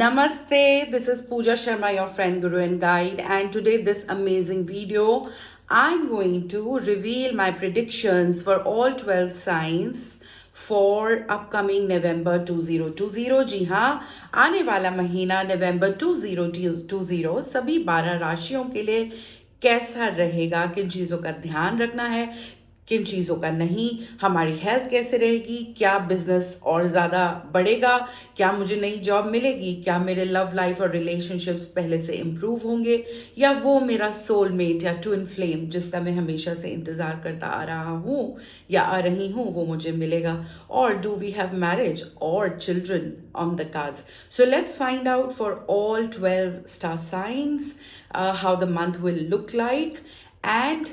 Namaste, this is Pooja Sharma, your friend, guru, and guide. And today, this amazing video, I'm going to reveal my predictions for all 12 signs for upcoming November 2020. जी हाँ, आने वाला महीना नवंबर 2020 सभी 12 राशियों के लिए कैसा रहेगा, किन चीज़ों का ध्यान रखना है, किन चीज़ों का नहीं, हमारी हेल्थ कैसे रहेगी, क्या बिजनेस और ज़्यादा बढ़ेगा, क्या मुझे नई जॉब मिलेगी, क्या मेरे लव लाइफ और रिलेशनशिप्स पहले से इम्प्रूव होंगे, या वो मेरा सोलमेट या ट्विन फ्लेम जिसका मैं हमेशा से इंतज़ार करता आ रहा हूँ या आ रही हूँ वो मुझे मिलेगा, और डू वी हैव मैरिज और children on the cards. So let's find out for all 12 star signs how the month will look like, and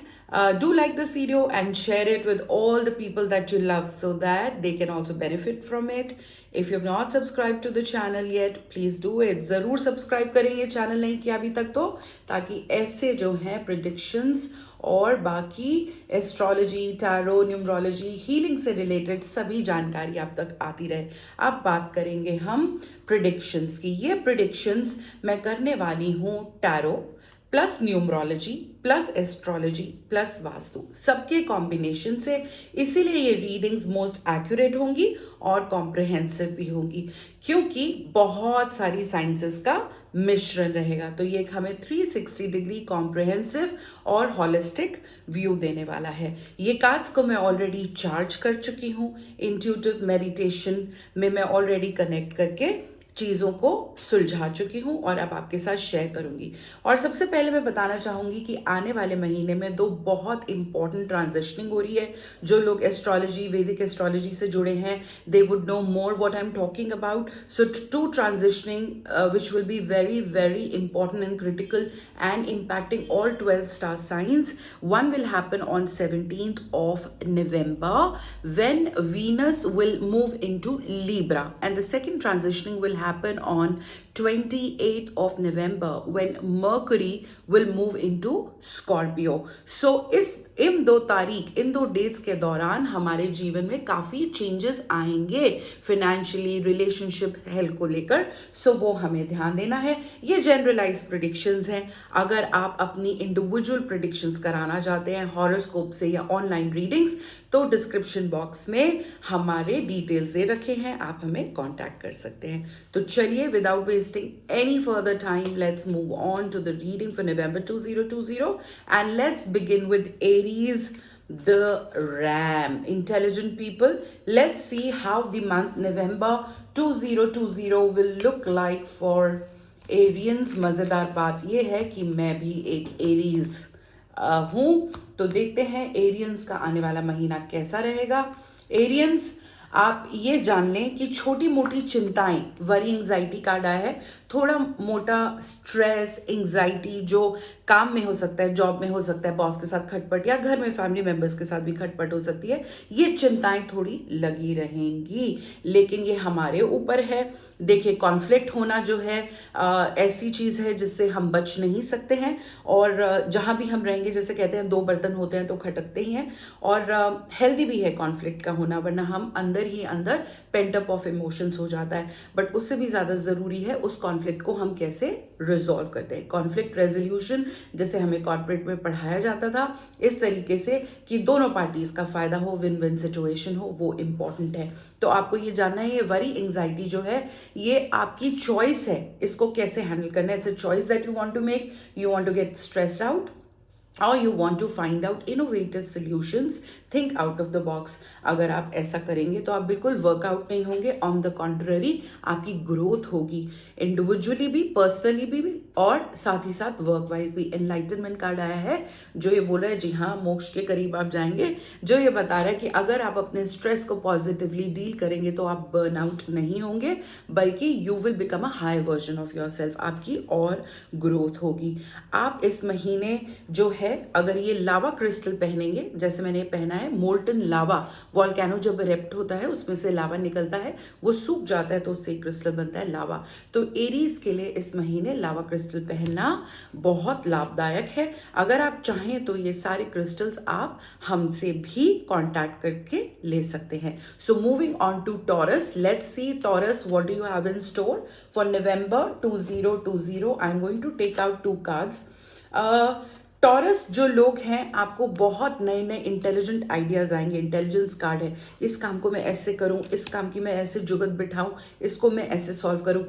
do like this video and share it with all the people that you love so that they can also benefit from it. If you have not subscribed to the channel yet, please do it. ज़रूर subscribe करेंगे channel नहीं किया अभी तक तो, ताकि ऐसे जो हैं प्रिडिक्शंस और बाकी एस्ट्रोलॉजी, टैरो, न्यूमरोलॉजी, हीलिंग से रिलेटेड सभी जानकारी आप तक आती रहे। अब बात करेंगे हम प्रिडिक्शंस की। ये प्रिडिक्शंस मैं करने वाली हूँ tarot plus numerology plus astrology plus vastu सबके कॉम्बिनेशन से, इसीलिए ये रीडिंग्स मोस्ट एक्यूरेट होंगी और कॉम्प्रिहेंसिव भी होंगी, क्योंकि बहुत सारी साइंसेस का मिश्रण रहेगा। तो ये हमें 360 डिग्री कॉम्प्रिहेंसिव और हॉलिस्टिक व्यू देने वाला है। ये कार्ड्स को मैं ऑलरेडी चार्ज कर चुकी हूँ, इंट्यूटिव मेडिटेशन में मैं ऑलरेडी कनेक्ट करके चीज़ों को सुलझा चुकी हूँ और अब आपके साथ शेयर करूँगी। और सबसे पहले मैं बताना चाहूँगी कि आने वाले महीने में दो बहुत इंपॉर्टेंट ट्रांजिशनिंग हो रही है। जो लोग एस्ट्रोलॉजी, वैदिक एस्ट्रोलॉजी से जुड़े हैं, they would know more what I am talking about. So to transitioning which will be very very important and critical and impacting all 12 star signs. One will happen on 17th of November when Venus will move into Libra, and the second transitioning will happen on 28th of November when Mercury will move into Scorpio. So इन दो dates के दौरान हमारे जीवन में काफ़ी changes आएंगे financially, relationship, health को लेकर। सो वो हमें ध्यान देना है। ये जनरलाइज प्रिडिक्शंस हैं। अगर आप अपनी इंडिविजुअल प्रिडिक्शंस कराना चाहते हैं हॉरोस्कोप से या ऑनलाइन रीडिंग्स, तो डिस्क्रिप्शन बॉक्स में हमारे डिटेल्स दे रखे हैं, आप हमें कांटेक्ट कर सकते हैं। तो चलिए, without wasting any further time, let's move on to the reading for November 2020 and let's begin with Aries, the Ram. Intelligent people, let's see how the month November 2020 will look like for Arians. मज़ेदार बात यह है कि मैं भी एक Aries हूँ, तो देखते हैं एरियंस का आने वाला महीना कैसा रहेगा। एरियंस, आप ये जान लें कि छोटी मोटी चिंताएं, वरी, एंग्जाइटी कार्ड आया है, थोड़ा मोटा स्ट्रेस, एंग्जाइटी जो काम में हो सकता है, जॉब में हो सकता है, बॉस के साथ खटपट, या घर में फैमिली मेंबर्स के साथ भी खटपट हो सकती है, ये चिंताएं थोड़ी लगी रहेंगी, लेकिन ये हमारे ऊपर है। देखिए, कॉन्फ्लिक्ट होना जो है ऐसी चीज़ है जिससे हम बच नहीं सकते हैं, और जहाँ भी हम रहेंगे, जैसे कहते हैं दो बर्तन होते हैं तो खटकते ही हैं, और हेल्दी भी है कॉन्फ्लिक्ट का होना, वरना हम अंदर ही अंदर पेंट अप ऑफ इमोशंस हो जाता है। बट उससे भी ज़्यादा ज़रूरी है उस कॉन्फ्लिक्ट को हम कैसे रिजॉल्व करते हैं। कॉन्फ्लिक्ट रेजोल्यूशन जैसे हमें कॉर्पोरेट में पढ़ाया जाता था, इस तरीके से कि दोनों पार्टीज का फायदा हो, विन विन सिचुएशन हो, वो इम्पॉर्टेंट है। तो आपको ये जानना है, ये वरी, एंग्जाइटी जो है, ये आपकी चॉइस है, इसको कैसे हैंडल करना है। It's a choice that you want to make. You want to get stressed out or you want to find out innovative solutions, think out of the box. अगर आप ऐसा करेंगे तो आप बिल्कुल वर्कआउट नहीं होंगे, ऑन द कॉन्ट्ररी आपकी ग्रोथ होगी, इंडिविजुअली भी, पर्सनली भी, और साथ ही साथ वर्क वाइज भी। एनलाइटनमेंट कार्ड आया है जो ये बोल रहा है, जी हाँ, मोक्ष के करीब आप जाएंगे, जो ये बता रहा है कि अगर आप अपने स्ट्रेस को पॉजिटिवली डील करेंगे तो आप बर्न आउट नहीं होंगे, बल्कि you will become a high version of your self, आपकी और ग्रोथ होगी। आप इस महीने जो है है, अगर ये लावा क्रिस्टल पहनेंगे, जैसे मैंने ये पहना है मोल्टन लावा, वॉल्केनो जब इरेप्ट होता है उसमें से लावा निकलता है, वो सूख जाता है तो उससे क्रिस्टल बनता है लावा। तो एरीज के लिए इस महीने लावा क्रिस्टल पहनना बहुत लाभदायक है। अगर आप चाहें तो ये सारे क्रिस्टल्स आप हमसे भी कांटेक्ट करके ले सकते हैं। So moving on to Taurus, let's see Taurus what do you have in store for November 2020। I am going to take out 2 cards. Taurus जो लोग हैं, आपको बहुत नए नए इंटेलिजेंट आइडियाज आएंगे। इंटेलिजेंस कार्ड है, इस काम को मैं ऐसे करूं, इस काम की मैं ऐसे जुगत बिठाऊं, इसको मैं ऐसे सॉल्व करूं।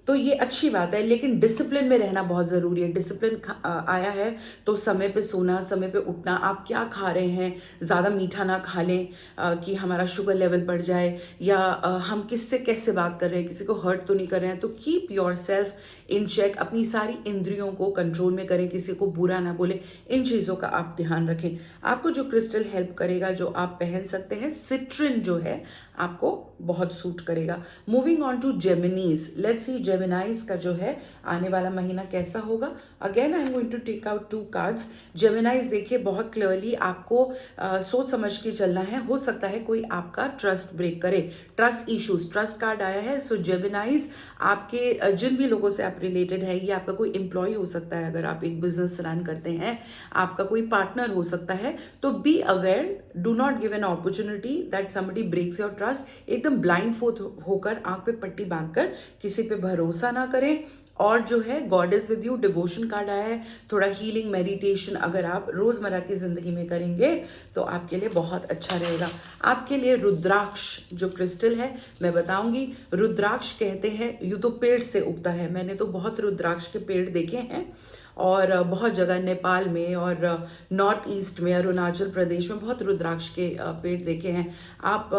तो ये अच्छी बात है, लेकिन डिसिप्लिन में रहना बहुत ज़रूरी है। डिसिप्लिन आया है तो समय पे सोना, समय पे उठना। आप क्या खा रहे हैं, ज़्यादा मीठा ना खा लें कि हमारा शुगर लेवल बढ़ जाए, या हम किससे कैसे बात कर रहे हैं, किसी को हर्ट तो नहीं कर रहे हैं। तो keep yourself in check, अपनी सारी इंद्रियों को कंट्रोल में करें, किसी को बुरा ना बोले, इन चीज़ों का आप ध्यान रखें। आपको जो क्रिस्टल हेल्प करेगा, जो आप पहन सकते हैं, सिट्रिन जो है आपको बहुत सूट करेगा। Moving on to Geminis, let's see Geminis का जो है आने वाला महीना कैसा होगा। Again I am going to take out 2 cards. Geminis देखिए, बहुत क्लियरली आपको सोच समझ के चलना है। हो सकता है कोई आपका ट्रस्ट ब्रेक करे, ट्रस्ट इश्यूज, ट्रस्ट कार्ड आया है। सो जेमिनाइज, आपके जिन भी लोगों से आप रिलेटेड है, ये आपका कोई एम्प्लॉय हो सकता है, अगर आप एक बिजनेस रन करते हैं, आपका कोई पार्टनर हो सकता है। तो be aware, do not give an opportunity that somebody breaks your trust. एकदम ब्लाइंड फोर्थ होकर, आंख पे पट्टी बांधकर किसी पे भरोसा ना करें। और जो है God is with you, devotion card आया है। थोड़ा हीलिंग मेडिटेशन अगर आप रोजमर्रा की जिंदगी में करेंगे तो आपके लिए बहुत अच्छा रहेगा। आपके लिए रुद्राक्ष जो क्रिस्टल है मैं बताऊंगी। रुद्राक्ष कहते हैं, यूं तो पेड़ से उगता है, मैंने तो बहुत रुद्राक्ष के पेड़ देखे हैं, और बहुत जगह नेपाल में और नॉर्थ ईस्ट में, अरुणाचल प्रदेश में बहुत रुद्राक्ष के पेड़ देखे हैं। आप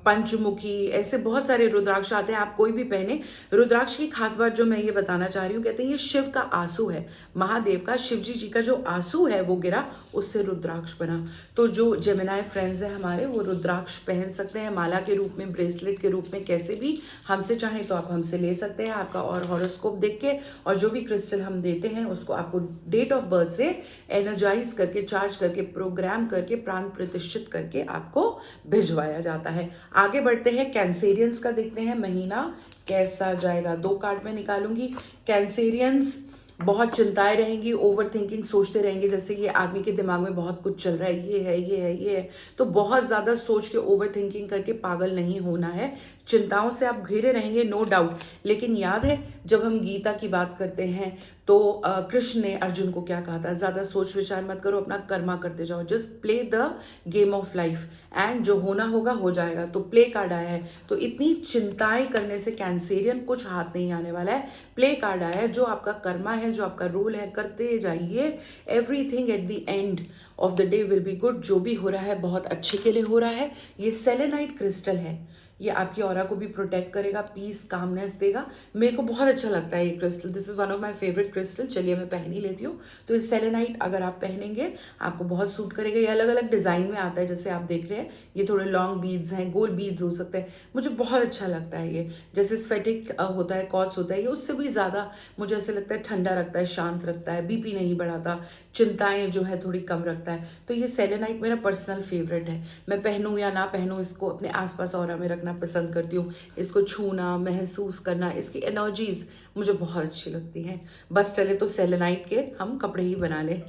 पंचमुखी, ऐसे बहुत सारे रुद्राक्ष आते हैं, आप कोई भी पहने। रुद्राक्ष की खास बात जो मैं ये बताना चाह रही हूँ, कहते हैं ये शिव का आंसू है, महादेव का, शिवजी जी का जो आंसू है वो गिरा, उससे रुद्राक्ष बना। तो जो जेमिनाई फ्रेंड्स हैं हमारे, वो रुद्राक्ष पहन सकते हैं माला के रूप में, ब्रेसलेट के रूप में, कैसे भी हमसे चाहें तो आप हमसे ले सकते हैं। आपका और हॉरोस्कोप देख के, और जो भी क्रिस्टल हम देते हैं उसको आपको डेट ऑफ बर्थ से एनर्जाइज करके, चार्ज करके, प्रोग्राम करके, प्राण प्रतिष्ठित करके आपको भिजवाया जाता है। आगे बढ़ते हैं, कैंसेरियंस का देखते हैं महीना कैसा जाएगा। 2 कार्ड में निकालूंगी। कैंसेरियंस, बहुत चिंताएं रहेंगी, ओवर थिंकिंग, सोचते रहेंगे जैसे ये आदमी के दिमाग में बहुत कुछ चल रहा है, ये है, ये है, ये है। तो बहुत ज़्यादा सोच के, ओवर थिंकिंग करके पागल नहीं होना है। चिंताओं से आप घिरे रहेंगे, नो डाउट। लेकिन याद है जब हम गीता की बात करते हैं तो कृष्ण ने अर्जुन को क्या कहा था, ज़्यादा सोच विचार मत करो, अपना कर्मा करते जाओ, just play the game of life, and जो होना होगा हो जाएगा। तो प्ले कार्ड आया है, तो इतनी चिंताएं करने से कैंसेरियन कुछ हाथ नहीं आने वाला है। प्ले कार्ड आया है, जो आपका कर्मा है, जो आपका रोल है, करते जाइए। Everything at the end of the day will be good. जो भी हो रहा है बहुत अच्छे के लिए हो रहा है। ये सेलेनाइट क्रिस्टल है, ये आपकी ऑरा को भी प्रोटेक्ट करेगा, पीस, कामनेस देगा। मेरे को बहुत अच्छा लगता है ये crystal, this is one of my favourite crystal. चलिए मैं पहन ही लेती हूँ। तो ये सेलेनाइट अगर आप पहनेंगे आपको बहुत सूट करेगा। ये अलग अलग डिज़ाइन में आता है, जैसे आप देख रहे हैं, ये थोड़े लॉन्ग बीड्स हैं, गोल्ड बीड्स हो सकते हैं। मुझे बहुत अच्छा लगता है ये, जैसे स्फेटिक होता है, कॉर्ड्स होता है, ये उससे भी ज़्यादा मुझे ऐसे लगता है ठंडा रखता है, शांत रखता है, बीपी नहीं बढ़ाता, चिंताएं जो है थोड़ी कम रखता है। तो ये सेलेनाइट मेरा पर्सनल फेवरेट है। मैं पहनूँ या ना पहनूँ, इसको अपने आसपास ऑरा में रखना पसंद करती हूँ। इसको छूना, महसूस करना, इसकी एनर्जीज मुझे बहुत अच्छी लगती हैं। बस चले तो सेलेनाइट के हम कपड़े ही बना लें।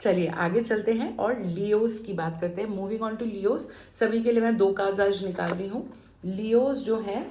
चलिए आगे चलते हैं और लियोस की बात करते हैं। मूविंग ऑन टू लियोस, सभी के लिए मैं 2 कार्ड्स आज निकाल रही हूँ। लियोस जो है,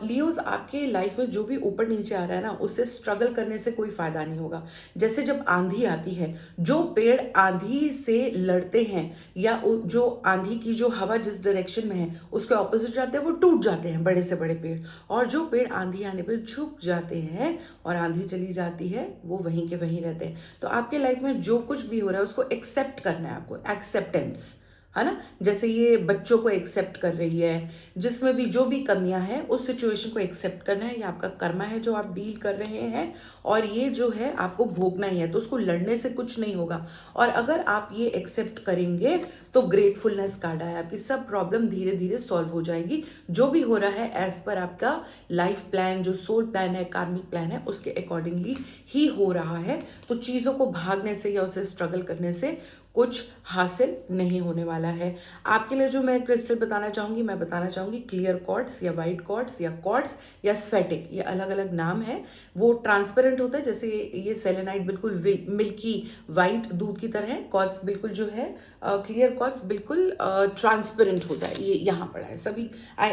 लियोज आपके लाइफ में जो भी ऊपर नीचे आ रहा है ना, उससे स्ट्रगल करने से कोई फायदा नहीं होगा। जैसे जब आंधी आती है, जो पेड़ आंधी से लड़ते हैं, या जो आंधी की जो हवा जिस डायरेक्शन में है उसके ऑपोजिट जाते हैं, वो टूट जाते हैं, बड़े से बड़े पेड़। और जो पेड़ आंधी आने पर झुक जाते हैं और आंधी चली जाती है, वो वहीं के वहीं रहते हैं। तो आपके लाइफ में जो कुछ भी हो रहा है उसको एक्सेप्ट करना है आपको, एक्सेप्टेंस। है ना। जैसे ये बच्चों को एक्सेप्ट कर रही है, जिसमें भी जो भी कमियां हैं उस सिचुएशन को एक्सेप्ट करना है, ये आपका कर्मा है जो आप डील कर रहे हैं, और ये जो है आपको भोगना ही है, तो उसको लड़ने से कुछ नहीं होगा। और अगर आप ये एक्सेप्ट करेंगे तो ग्रेटफुलनेस कार्ड आया, आपकी सब प्रॉब्लम धीरे धीरे सॉल्व हो जाएगी। जो भी हो रहा है एज पर आपका लाइफ प्लान, जो सोल प्लान है, कार्मिक प्लान है, उसके अकॉर्डिंगली ही हो रहा है। तो चीज़ों को भागने से या उसे स्ट्रगल करने से कुछ हासिल नहीं होने वाला है। आपके लिए जो मैं क्रिस्टल बताना चाहूँगी, मैं बताना चाहूँगी क्लियर क्वार्ट्स या वाइट क्वार्ट्स या क्वार्ट्स या स्फेटिक, ये अलग अलग नाम है। वो ट्रांसपेरेंट होता है, जैसे ये सेलेनाइट बिल्कुल मिल्की वाइट दूध की तरह है। क्वार्ट्स बिल्कुल जो है क्लियर क्वार्ट्स बिल्कुल ट्रांसपेरेंट होता है। ये यहाँ पड़ा है सभी।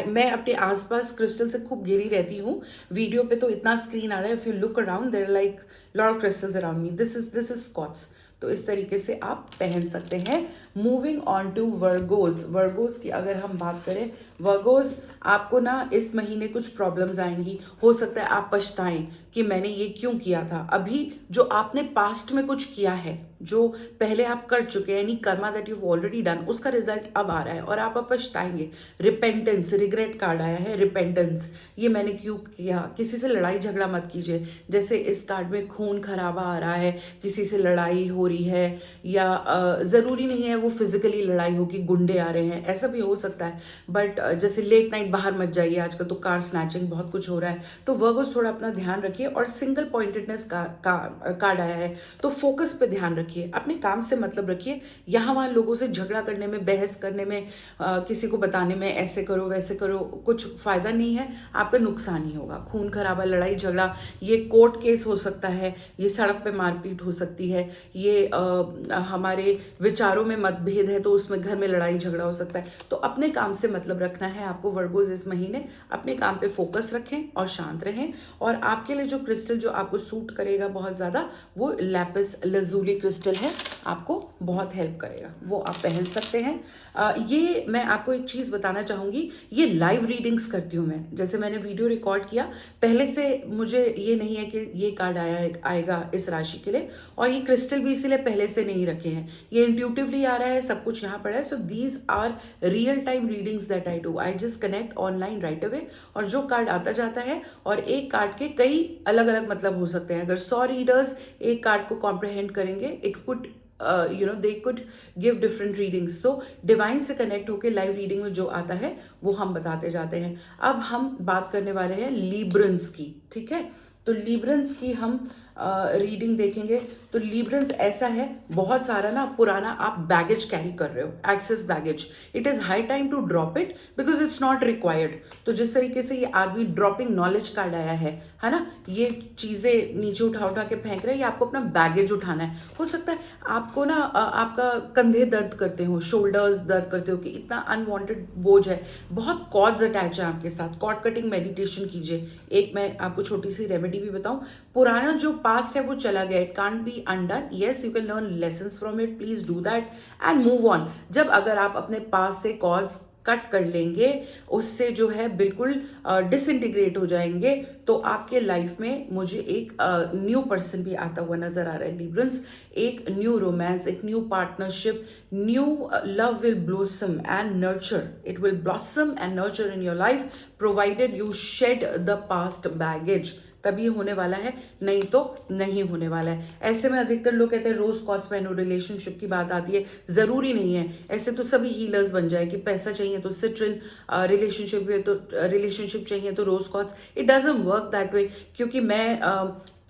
मैं अपने आसपास क्रिस्टल से खूब घिरी रहती हूँ। वीडियो पे तो इतना स्क्रीन आ रहा है, if you look around there like lot of crystals around me. This is quartz. तो इस तरीके से आप पहन सकते हैं। Moving on to Virgos. Virgos की अगर हम बात करें, वर्गोज आपको ना इस महीने कुछ प्रॉब्लम्स आएंगी। हो सकता है आप पछताएं कि मैंने ये क्यों किया था। अभी जो आपने पास्ट में कुछ किया है, जो पहले आप कर चुके हैं, यानी Karma that you already done, उसका रिजल्ट अब आ रहा है और आप अब पछताएंगे। रिपेंटेंस, रिग्रेट कार्ड आया है, रिपेंटेंस। ये मैंने क्यों किया। किसी से लड़ाई झगड़ा मत कीजिए। जैसे इस कार्ड में खून खराबा आ रहा है, किसी से लड़ाई हो रही है, या ज़रूरी नहीं है वो फिजिकली लड़ाई हो कि गुंडे आ रहे हैं, ऐसा भी हो सकता है। बट जैसे लेट नाइट बाहर मत जाइए, आजकल तो कार स्नैचिंग बहुत कुछ हो रहा है। तो वर्गोस थोड़ा अपना ध्यान रखिए। और सिंगल पॉइंटेडनेस का कार्ड आया है, तो फोकस पे ध्यान रखिए, अपने काम से मतलब रखिए। यहाँ वहाँ लोगों से झगड़ा करने में, बहस करने में, किसी को बताने में ऐसे करो वैसे करो, कुछ फायदा नहीं है, आपका नुकसान ही होगा। खून खराबा, लड़ाई झगड़ा, ये कोर्ट केस हो सकता है, ये सड़क पे मारपीट हो सकती है, ये हमारे विचारों में मतभेद है तो उसमें घर में लड़ाई झगड़ा हो सकता है। तो अपने काम से मतलब रखना है आपको वर्गोस इस महीने। अपने काम पे फोकस रखें और शांत रहें। और आपके लिए जो क्रिस्टल जो आपको सूट करेगा बहुत ज़्यादा, वो लैपिस लजूली क्रिस्टल है, आपको बहुत हेल्प करेगा, वो आप पहन सकते हैं। ये मैं आपको एक चीज़ बताना चाहूँगी, ये लाइव रीडिंग्स करती हूँ मैं। जैसे मैंने वीडियो रिकॉर्ड किया, पहले से मुझे ये नहीं है कि ये कार्ड आएगा इस राशि के लिए, और ये क्रिस्टल भी इसीलिए पहले से नहीं रखे हैं, ये इंट्यूटिवली आ रहा है, सब कुछ यहाँ पड़ा है। So these are real time readings that I do. I just connect online right away, और जो कार्ड आता जाता है, और एक कार्ड के कई अलग अलग मतलब हो सकते हैं। अगर 100 रीडर्स एक कार्ड को कॉम्प्रहेंड करेंगे, it could they could give different readings. तो डिवाइन से कनेक्ट होकर लाइव रीडिंग में जो आता है वो हम बताते जाते हैं। अब हम बात करने वाले हैं लीब्रंस की, ठीक है। तो लीब्रंस की हम रीडिंग देखेंगे। तो लीब्रंस ऐसा है, बहुत सारा ना पुराना आप बैगेज कैरी कर रहे हो, excess baggage. It is high time to drop it because it's not required. तो जिस तरीके से ये आदमी ड्रॉपिंग नॉलेज कार्ड आया है ना, ये चीज़ें नीचे उठा उठा के फेंक रहे हैं, ये आपको अपना बैगेज उठाना है। हो सकता है आपको ना आपका कंधे दर्द करते हो, शोल्डर्स दर्द करते हो कि इतना अनवांटेड बोझ है, बहुत कॉर्ड्स अटैच है आपके साथ। कॉर्ड कटिंग मेडिटेशन कीजिए। एक मैं आपको छोटी सी रेमेडी भी बताऊं, पुराना जो पास्ट है वो चला गया, it can't be undone. Yes, you can learn lessons from it, please do that and move on. जब अगर आप अपने पास से कॉर्ड्स कट कर लेंगे, उससे जो है बिल्कुल डिसइंटीग्रेट हो जाएंगे, तो आपके लाइफ में मुझे एक न्यू पर्सन भी आता हुआ नजर आ रहा है लीब्रंस। एक न्यू रोमांस, एक new partnership, new love will blossom and nurture. It will blossom and nurture in your life provided you shed the past baggage. तभी होने वाला है, नहीं तो नहीं होने वाला है। ऐसे में अधिकतर लोग कहते हैं रोज कॉर्ड्स पहनो, रिलेशनशिप की बात आती है, जरूरी नहीं है। ऐसे तो सभी हीलर्स बन जाए कि पैसा चाहिए तो सिट्रिन, रिलेशनशिप चाहिए तो rose quartz. It doesn't work that way, क्योंकि मैं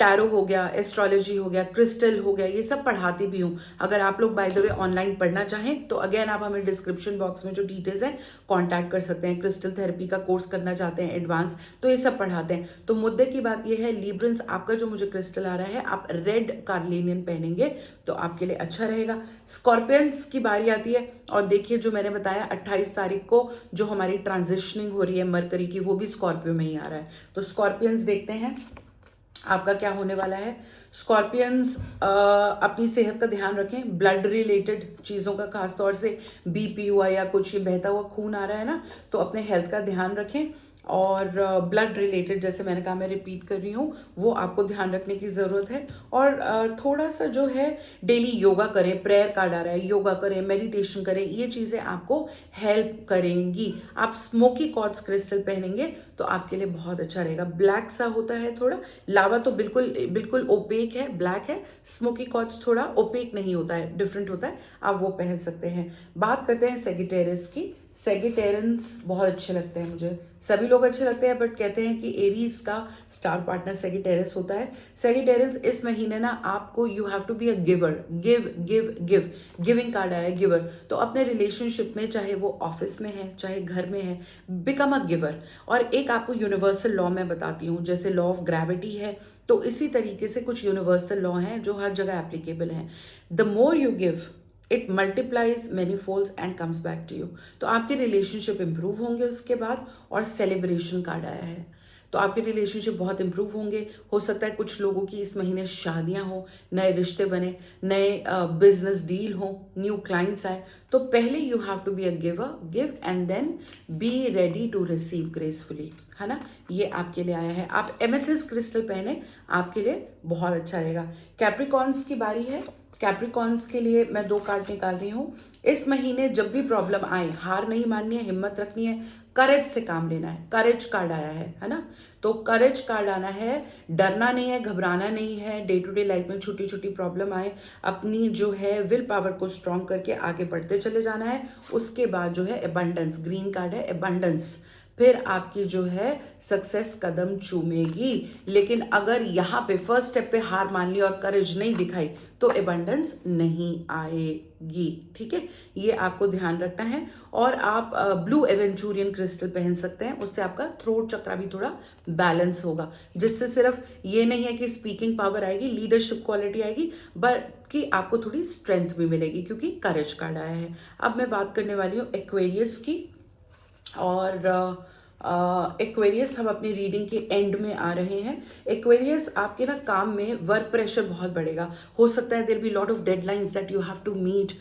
टैरो हो गया, एस्ट्रोलॉजी हो गया, क्रिस्टल हो गया, ये सब पढ़ाती भी हूँ। अगर आप लोग बाय द वे ऑनलाइन पढ़ना चाहें तो अगेन आप हमें डिस्क्रिप्शन बॉक्स में जो डिटेल्स हैं कांटेक्ट कर सकते हैं। क्रिस्टल थेरेपी का कोर्स करना चाहते हैं एडवांस, तो ये सब पढ़ाते हैं। तो मुद्दे की बात ये है, लीब्रंस आपका जो मुझे क्रिस्टल आ रहा है, आप रेड कार्लिनियन पहनेंगे तो आपके लिए अच्छा रहेगा। स्कॉर्पियंस की बारी आती है, और देखिए जो मैंने बताया 28 तारीख को जो हमारी ट्रांजिशनिंग हो रही है मरकरी की, वो भी स्कॉर्पियो में ही आ रहा है। तो स्कॉर्पियंस देखते हैं आपका क्या होने वाला है। स्कॉर्पियंस अपनी सेहत का ध्यान रखें। ब्लड रिलेटेड चीज़ों का, खास तौर से बीपी हुआ या कुछ ये बहता हुआ खून आ रहा है ना, तो अपने हेल्थ का ध्यान रखें। और ब्लड रिलेटेड, जैसे मैंने कहा मैं रिपीट कर रही हूँ, वो आपको ध्यान रखने की ज़रूरत है। और थोड़ा सा जो है डेली योगा करें, प्रेयर कार्ड आ रहा है, योगा करें, मेडिटेशन करें, ये चीज़ें आपको हेल्प करेंगी। आप स्मोकी क्वार्ट्ज क्रिस्टल पहनेंगे तो आपके लिए बहुत अच्छा रहेगा। ब्लैक सा होता है थोड़ा, लावा तो बिल्कुल बिल्कुल ओपेक है, ब्लैक है। स्मोकी क्वार्ट्ज थोड़ा ओपेक नहीं होता है, डिफरेंट होता है, आप वो पहन सकते हैं। बात करते हैं सेगिटेरियस की। सेगिटेरियंस बहुत अच्छे लगते हैं मुझे, सभी लोग अच्छे लगते हैं, बट कहते हैं कि एरीज का स्टार पार्टनर सेगिटेरियस होता है। सेगिटेरियंस इस महीने ना आपको, you have to be a giver, give give give, giving card आया है, गिवर। तो अपने रिलेशनशिप में, चाहे वो ऑफिस में है चाहे घर में है, बिकम अ गिवर। और एक आपको यूनिवर्सल लॉ मैं बताती हूँ, जैसे लॉ ऑफ ग्रेविटी है, तो इसी तरीके से कुछ यूनिवर्सल लॉ हैं जो हर जगह एप्लीकेबल हैं। The more you give, it multiplies many folds and comes back to you. तो आपके रिलेशनशिप इंप्रूव होंगे उसके बाद। और सेलिब्रेशन कार्ड आया है, तो आपके रिलेशनशिप बहुत इंप्रूव होंगे। हो सकता है कुछ लोगों की इस महीने शादियां हो, नए रिश्ते बने, नए बिजनेस डील हो, न्यू क्लाइंट्स आए। तो पहले you have to be a giver, give and then be ready to receive gracefully, है ना। ये आपके लिए आया है। आप एमेथिस्ट क्रिस्टल पहने, आपके लिए बहुत अच्छा रहेगा। कैप्रिकॉर्न्स की बारी है। कैप्रिकॉर्न्स के लिए मैं 2 कार्ड निकाल रही हूँ। इस महीने जब भी प्रॉब्लम आए, हार नहीं माननी है, हिम्मत रखनी है, करेज से काम लेना है। करेज कार्ड आया है ना। तो करेज कार्ड आना है, डरना नहीं है, घबराना नहीं है। डे टू डे लाइफ में छोटी छोटी प्रॉब्लम आए, अपनी जो है विल पावर को स्ट्रॉन्ग करके आगे बढ़ते चले जाना है। उसके बाद जो है एबंडेंस, ग्रीन कार्ड है एबंडेंस, फिर आपकी जो है सक्सेस कदम चूमेगी। लेकिन अगर यहाँ पे फर्स्ट स्टेप पे हार मान ली और करेज नहीं दिखाई तो एबंडेंस नहीं आएगी, ठीक है। ये आपको ध्यान रखना है। और आप ब्लू एवेंचुरियन क्रिस्टल पहन सकते हैं, उससे आपका थ्रोट चक्रा भी थोड़ा बैलेंस होगा, जिससे सिर्फ ये नहीं है कि स्पीकिंग पावर आएगी, लीडरशिप क्वालिटी आएगी, बल्कि आपको थोड़ी स्ट्रेंथ भी मिलेगी, क्योंकि करेज कार्ड आया है। अब मैं बात करने वाली हूँ एक्वेरियस की। और एक्वेरियस, हम अपनी रीडिंग के एंड में आ रहे हैं। एक्वेरियस, आपके ना काम में वर्क प्रेशर बहुत बढ़ेगा। हो सकता है there be lot of deadlines that you have to meet,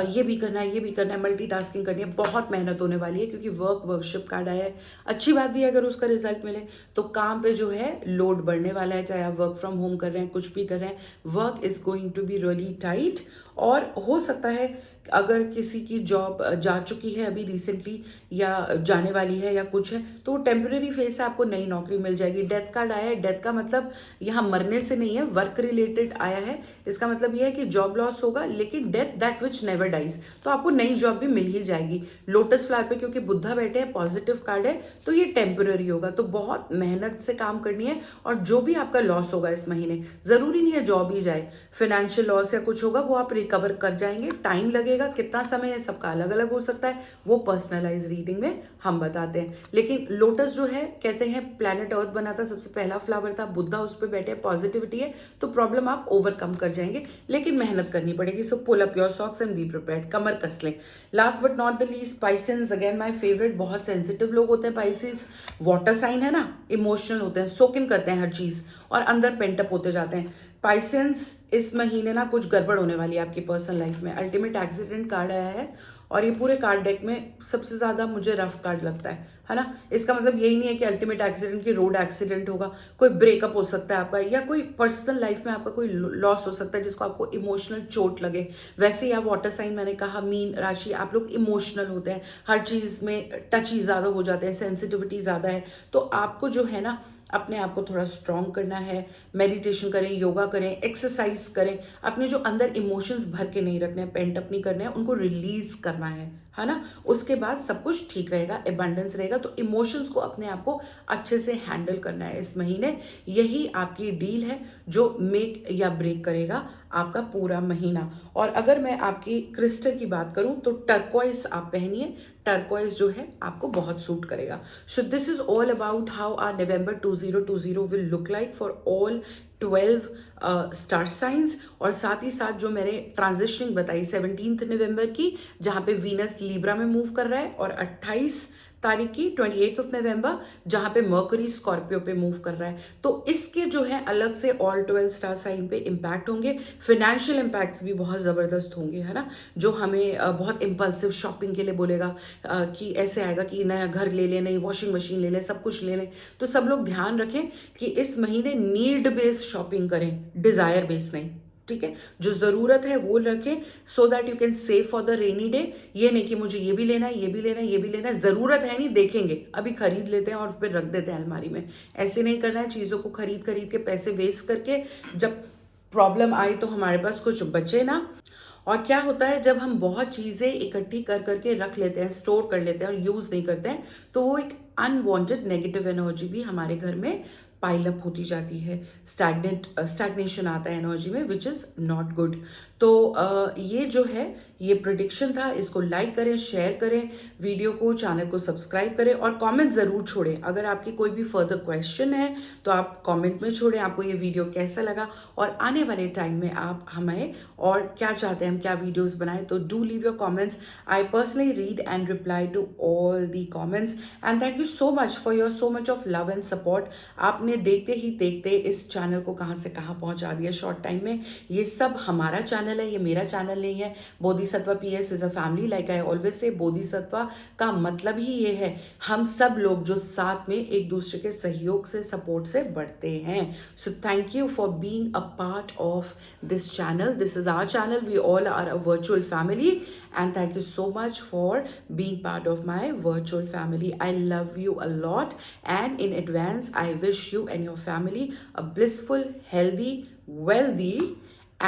ये भी करना है, ये भी करना है, मल्टीटास्किंग करनी है, बहुत मेहनत होने वाली है, क्योंकि वर्कशिप कार्ड आया है। अच्छी बात भी है अगर उसका रिजल्ट मिले, तो काम पे जो है लोड बढ़ने वाला है, चाहे आप वर्क फ्रॉम होम कर रहे हैं, कुछ भी कर रहे हैं, work is going to be really tight. और हो सकता है अगर किसी की जॉब जा चुकी है अभी रिसेंटली, या जाने वाली है, या कुछ है, तो वो टेम्परेरी फेज से आपको नई नौकरी मिल जाएगी। डेथ कार्ड आया है, डेथ का मतलब यहाँ मरने से नहीं है, वर्क रिलेटेड आया है। इसका मतलब ये है कि जॉब लॉस होगा, लेकिन death that which never dies, तो आपको नई जॉब भी मिल ही जाएगी। लोटस फ्लावर पे क्योंकि बुद्धा बैठे हैं, पॉजिटिव कार्ड है, तो ये टेम्पररी होगा। तो बहुत मेहनत से काम करनी है। और जो भी आपका लॉस होगा इस महीने, जरूरी नहीं है जॉब ही जाए, फाइनेंशियल लॉस या कुछ होगा, वो आप रिकवर कर जाएंगे। टाइम लगेगा, कितना समय है सबका अलग अलग हो सकता है, वो पर्सनलाइज रीडिंग में हम बताते हैं। लेकिन लोटस जो है, कहते हैं प्लैनेट अर्थ बना था, सबसे पहला फ्लावर था, बुद्धा उस पर बैठे, पॉजिटिविटी है, तो प्रॉब्लम आप ओवरकम कर जाएंगे, लेकिन मेहनत करनी पड़ेगी। So pull up your socks and be prepared, कमर कस लें। Last but not the least, Pisces, again my favourite. बहुत सेंसिटिव लोग होते हैं पाइसेस, वाटर साइन है ना, इमोशनल होते हैं, सोक इन करते हैं हर चीज, और अंदर पेंटअप होते जाते हैं। पाइसेंस, इस महीने ना कुछ गड़बड़ होने वाली है आपकी पर्सनल लाइफ में। अल्टीमेट एक्सीडेंट कार्ड आया है, और ये पूरे कार्ड डेक में सबसे ज्यादा मुझे रफ कार्ड लगता है ना। इसका मतलब यही नहीं है कि अल्टीमेट एक्सीडेंट की रोड एक्सीडेंट होगा, कोई ब्रेकअप हो सकता है आपका, या कोई पर्सनल लाइफ में आपका कोई लॉस हो सकता है जिसको आपको इमोशनल चोट लगे। वैसे ही आप वाटर साइन, मैंने कहा मीन राशि, आप लोग इमोशनल होते हैं, हर चीज में टची ज्यादा हो जाते हैं, सेंसिटिविटी ज्यादा है। तो आपको जो है ना अपने आप को थोड़ा स्ट्रॉन्ग करना है। मेडिटेशन करें, योगा करें, एक्सरसाइज करें, अपने जो अंदर इमोशंस भर के नहीं रखने हैं, पेंट अप नहीं करने हैं, उनको रिलीज करना है ना। उसके बाद सब कुछ ठीक रहेगा, एबंडेंस रहेगा। तो इमोशंस को, अपने आप को अच्छे से हैंडल करना है इस महीने। यही आपकी डील है जो मेक या ब्रेक करेगा आपका पूरा महीना। और अगर मैं आपकी क्रिस्टल की बात करूं तो टर्कोइज आप पहनिए, टर्कोइज जो है आपको बहुत सूट करेगा। So this is all about how are November 2020 will look like for all 12 star signs. और साथ ही साथ जो मैंने ट्रांजिशनिंग बताई 17 नवंबर की, जहां पे वीनस लीब्रा में मूव कर रहा है, और 28 तारीख की 28th ऑफ नवंबर, जहां पे मर्करी स्कॉर्पियो पे मूव कर रहा है। तो इसके जो है अलग से ऑल 12 स्टार साइन पे इम्पैक्ट होंगे। फाइनेंशियल इम्पैक्ट्स भी बहुत ज़बरदस्त होंगे, है ना, जो हमें बहुत इम्पल्सिव शॉपिंग के लिए बोलेगा कि ऐसे आएगा कि नया घर ले लें, नई वॉशिंग मशीन ले लें, सब कुछ ले लें। तो सब लोग ध्यान रखें कि इस महीने नीड बेस्ड शॉपिंग करें, डिज़ायर बेस्ड नहीं, ठीक है। जो ज़रूरत है वो रखें, so that you can save for the rainy day. ये नहीं कि मुझे ये भी लेना है, ये भी लेना है, ये भी लेना है, ज़रूरत है नहीं, देखेंगे, अभी खरीद लेते हैं और फिर रख देते हैं अलमारी में। ऐसे नहीं करना है, चीज़ों को खरीद खरीद के पैसे वेस्ट करके जब प्रॉब्लम आई तो हमारे पास कुछ बचे ना। और क्या होता है, जब हम बहुत चीज़ें इकट्ठी कर करके रख लेते हैं, स्टोर कर लेते हैं और यूज़ नहीं करते हैं, तो वो एक अनवांटेड नेगेटिव एनर्जी भी हमारे घर में पाइल अप होती जाती है। स्टैग्नेशन आता है एनर्जी में, विच इज़ नॉट गुड। तो ये जो है ये प्रिडिक्शन था। इसको लाइक करें, शेयर करें वीडियो को, चैनल को सब्सक्राइब करें और कमेंट ज़रूर छोड़ें। अगर आपकी कोई भी फर्दर क्वेश्चन है तो आप कमेंट में छोड़ें, आपको ये वीडियो कैसा लगा और आने वाले टाइम में आप हमें और क्या चाहते हैं हम क्या वीडियोस बनाएं। तो do leave your comments, I personally read and reply to all the comments and thank you so much for your so much of love and support. आपने देखते ही देखते इस चैनल को कहाँ से कहाँ पहुँचा दिया शॉर्ट टाइम में। ये सब हमारा चैनल है, ये मेरा चैनल नहीं है। Bodhisattva PS is a family, like I always say. Bodhisattva का मतलब ही ये है, हम सब लोग जो साथ में एक दूसरे के सहयोग से, सपोर्ट से बढ़ते हैं। So thank you for being a part of this channel. This is our channel, we all are a virtual family and thank you so much for being part of my virtual family. I love you a lot and in advance I wish you and your family a blissful, healthy, wealthy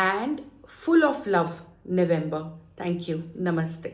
and full of love November. Thank you. Namaste.